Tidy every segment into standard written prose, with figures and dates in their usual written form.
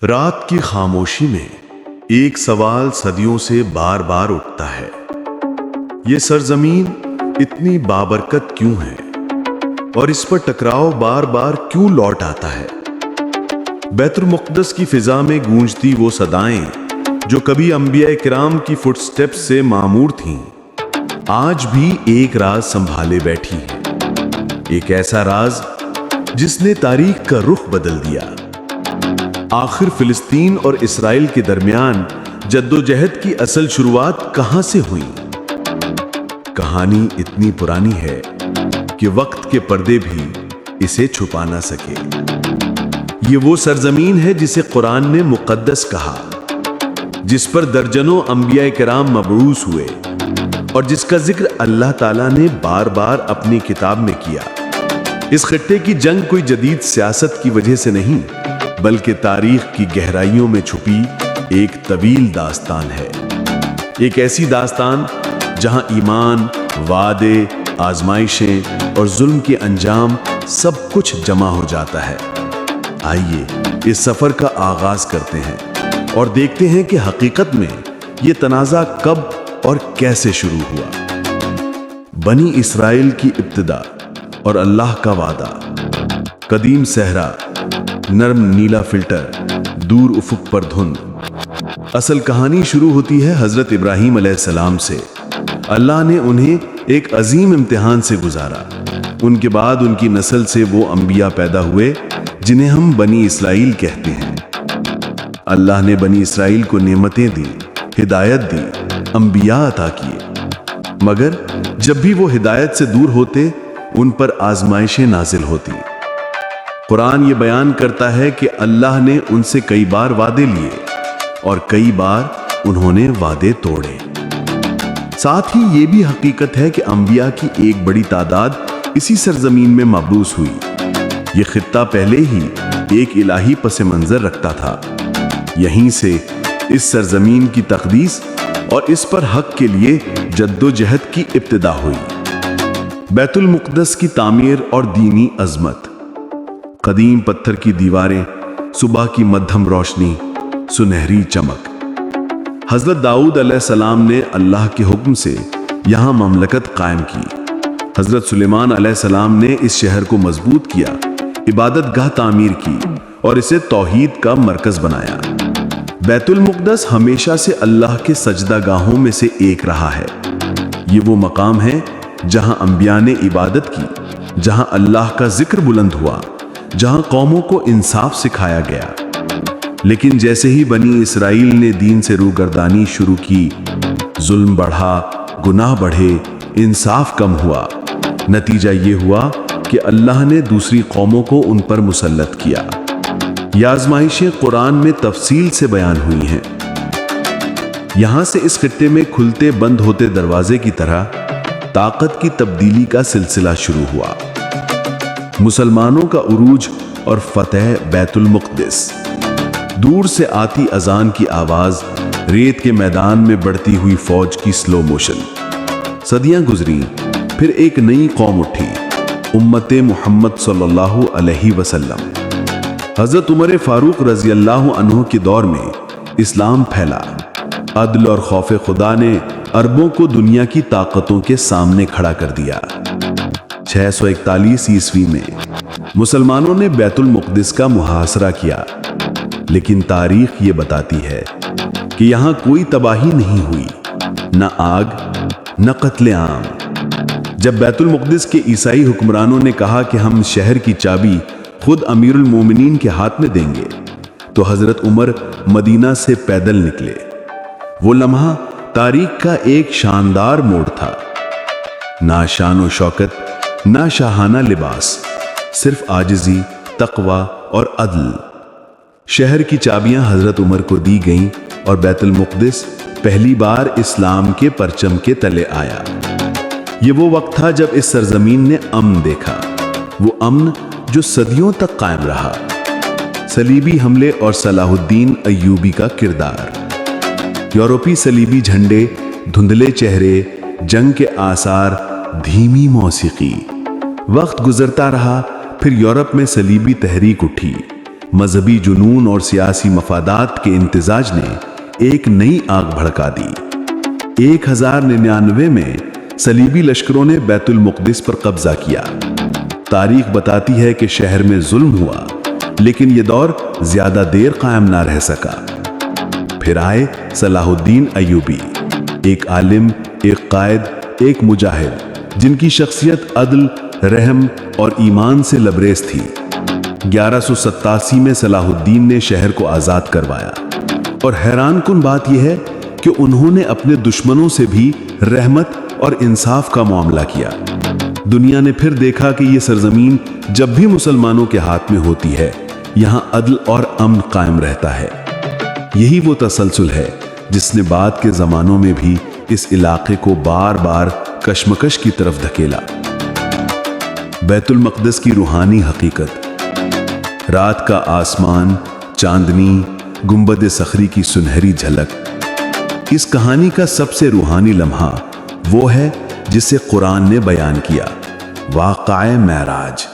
رات کی خاموشی میں ایک سوال صدیوں سے بار بار اٹھتا ہے، یہ سرزمین اتنی بابرکت کیوں ہے اور اس پر ٹکراؤ بار بار کیوں لوٹ آتا ہے؟ بیت المقدس کی فضا میں گونجتی وہ صدائیں جو کبھی انبیاء کرام کی فٹ سٹیپس سے معمور تھیں، آج بھی ایک راز سنبھالے بیٹھی ہیں، ایک ایسا راز جس نے تاریخ کا رخ بدل دیا۔ آخر فلسطین اور اسرائیل کے درمیان جدوجہد کی اصل شروعات کہاں سے ہوئی؟ کہانی اتنی پرانی ہے کہ وقت کے پردے بھی اسے چھپا نہ سکے۔ یہ وہ سرزمین ہے جسے قرآن نے مقدس کہا، جس پر درجنوں انبیاء کرام مبعوث ہوئے اور جس کا ذکر اللہ تعالیٰ نے بار بار اپنی کتاب میں کیا۔ اس خطے کی جنگ کوئی جدید سیاست کی وجہ سے نہیں، بلکہ تاریخ کی گہرائیوں میں چھپی ایک طویل داستان ہے، ایک ایسی داستان جہاں ایمان، وعدے، آزمائشیں اور ظلم کے انجام سب کچھ جمع ہو جاتا ہے۔ آئیے اس سفر کا آغاز کرتے ہیں اور دیکھتے ہیں کہ حقیقت میں یہ تنازع کب اور کیسے شروع ہوا۔ بنی اسرائیل کی ابتدا اور اللہ کا وعدہ۔ قدیم صحرا، نرم نیلا فلٹر، دور افق پر دھند۔ اصل کہانی شروع ہوتی ہے حضرت ابراہیم علیہ السلام سے۔ اللہ نے انہیں ایک عظیم امتحان سے گزارا۔ ان کے بعد ان کی نسل سے وہ انبیاء پیدا ہوئے جنہیں ہم بنی اسرائیل کہتے ہیں۔ اللہ نے بنی اسرائیل کو نعمتیں دی، ہدایت دی، انبیاء عطا کیے، مگر جب بھی وہ ہدایت سے دور ہوتے ان پر آزمائشیں نازل ہوتی۔ قرآن یہ بیان کرتا ہے کہ اللہ نے ان سے کئی بار وعدے لیے اور کئی بار انہوں نے وعدے توڑے۔ ساتھ ہی یہ بھی حقیقت ہے کہ انبیاء کی ایک بڑی تعداد اسی سرزمین میں مبعوث ہوئی۔ یہ خطہ پہلے ہی ایک الہی پس منظر رکھتا تھا۔ یہیں سے اس سرزمین کی تقدیس اور اس پر حق کے لیے جدوجہد کی ابتدا ہوئی۔ بیت المقدس کی تعمیر اور دینی عظمت۔ قدیم پتھر کی دیواریں، صبح کی مدھم روشنی، سنہری چمک۔ حضرت داؤد علیہ السلام نے اللہ کے حکم سے یہاں مملکت قائم کی۔ حضرت سلیمان علیہ السلام نے اس شہر کو مضبوط کیا، عبادت گاہ تعمیر کی اور اسے توحید کا مرکز بنایا۔ بیت المقدس ہمیشہ سے اللہ کے سجدہ گاہوں میں سے ایک رہا ہے۔ یہ وہ مقام ہے جہاں انبیاء نے عبادت کی، جہاں اللہ کا ذکر بلند ہوا، جہاں قوموں کو انصاف سکھایا گیا۔ لیکن جیسے ہی بنی اسرائیل نے دین سے روگردانی شروع کی، ظلم بڑھا، گناہ بڑھے، انصاف کم ہوا۔ نتیجہ یہ ہوا کہ اللہ نے دوسری قوموں کو ان پر مسلط کیا۔ یہ آزمائشیں قرآن میں تفصیل سے بیان ہوئی ہیں۔ یہاں سے اس خطے میں کھلتے بند ہوتے دروازے کی طرح طاقت کی تبدیلی کا سلسلہ شروع ہوا۔ مسلمانوں کا عروج اور فتح بیت المقدس۔ دور سے آتی اذان کی آواز، ریت کے میدان میں بڑھتی ہوئی فوج کی سلو موشن۔ صدیاں گزری، پھر ایک نئی قوم اٹھی، امت محمد صلی اللہ علیہ وسلم۔ حضرت عمر فاروق رضی اللہ عنہ کے دور میں اسلام پھیلا۔ عدل اور خوف خدا نے عربوں کو دنیا کی طاقتوں کے سامنے کھڑا کر دیا۔ 641 عیسوی میں مسلمانوں نے بیت المقدس کا محاصرہ کیا، لیکن تاریخ یہ بتاتی ہے کہ یہاں کوئی تباہی نہیں ہوئی، نہ آگ، نہ قتل عام۔ جب بیت المقدس کے عیسائی حکمرانوں نے کہا کہ ہم شہر کی چابی خود امیر المومنین کے ہاتھ میں دیں گے، تو حضرت عمر مدینہ سے پیدل نکلے۔ وہ لمحہ تاریخ کا ایک شاندار موڑ تھا۔ نہ شان و شوکت، نہ شاہانہ لباس، صرف عاجزی، تقوی اور عدل۔ شہر کی چابیاں حضرت عمر کو دی گئیں اور بیت المقدس پہلی بار اسلام کے پرچم کے تلے آیا۔ یہ وہ وقت تھا جب اس سرزمین نے امن دیکھا، وہ امن جو صدیوں تک قائم رہا۔ صلیبی حملے اور صلاح الدین ایوبی کا کردار۔ یورپی صلیبی جھنڈے، دھندلے چہرے، جنگ کے آثار، دھیمی موسیقی۔ وقت گزرتا رہا، پھر یورپ میں صلیبی تحریک اٹھی، مذہبی جنون اور سیاسی مفادات کے امتزاج نے ایک نئی آگ بھڑکا دی۔ 1099 میں صلیبی لشکروں نے بیت المقدس پر قبضہ کیا۔ تاریخ بتاتی ہے کہ شہر میں ظلم ہوا، لیکن یہ دور زیادہ دیر قائم نہ رہ سکا۔ پھر آئے صلاح الدین ایوبی، ایک عالم، ایک قائد، ایک مجاہد، جن کی شخصیت عدل، رحم اور ایمان سے لبریز تھی۔ 1187 میں صلاح الدین نے شہر کو آزاد کروایا، اور حیران کن بات یہ ہے کہ انہوں نے اپنے دشمنوں سے بھی رحمت اور انصاف کا معاملہ کیا۔ دنیا نے پھر دیکھا کہ یہ سرزمین جب بھی مسلمانوں کے ہاتھ میں ہوتی ہے، یہاں عدل اور امن قائم رہتا ہے۔ یہی وہ تسلسل ہے جس نے بعد کے زمانوں میں بھی اس علاقے کو بار بار کشمکش کی طرف دھکیلا۔ بیت المقدس کی روحانی حقیقت، رات کا آسمان، چاندنی، گنبد صخری کی سنہری جھلک۔ اس کہانی کا سب سے روحانی لمحہ وہ ہے جسے قرآن نے بیان کیا، واقعہ معراج۔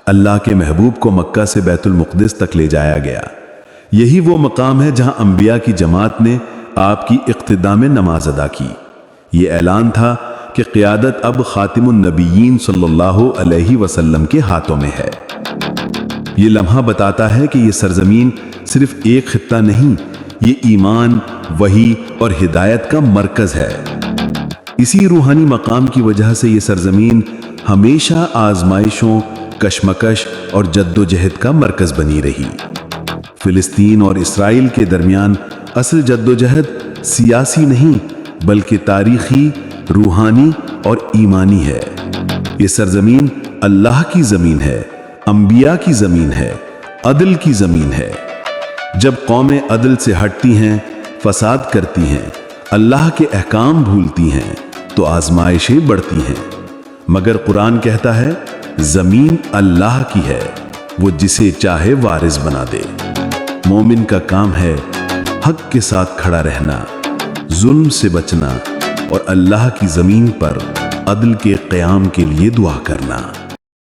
اللہ کے محبوب کو مکہ سے بیت المقدس تک لے جایا گیا۔ یہی وہ مقام ہے جہاں انبیاء کی جماعت نے آپ کی اقتداء میں نماز ادا کی۔ یہ اعلان تھا کہ قیادت اب خاتم النبیین صلی اللہ علیہ وسلم کے ہاتھوں میں ہے۔ یہ لمحہ بتاتا ہے کہ یہ سرزمین صرف ایک خطہ نہیں، یہ ایمان، وحی اور ہدایت کا مرکز ہے۔ اسی روحانی مقام کی وجہ سے یہ سرزمین ہمیشہ آزمائشوں، کشمکش اور جد و جہد کا مرکز بنی رہی۔ فلسطین اور اسرائیل کے درمیان اصل جد و جہد سیاسی نہیں بلکہ تاریخی، روحانی اور ایمانی ہے۔ یہ سرزمین اللہ کی زمین ہے، انبیاء کی زمین ہے، عدل کی زمین ہے۔ جب قومیں عدل سے ہٹتی ہیں، فساد کرتی ہیں، اللہ کے احکام بھولتی ہیں، تو آزمائشیں بڑھتی ہیں۔ مگر قرآن کہتا ہے زمین اللہ کی ہے، وہ جسے چاہے وارث بنا دے۔ مومن کا کام ہے حق کے ساتھ کھڑا رہنا، ظلم سے بچنا اور اللہ کی زمین پر عدل کے قیام کے لیے دعا کرنا۔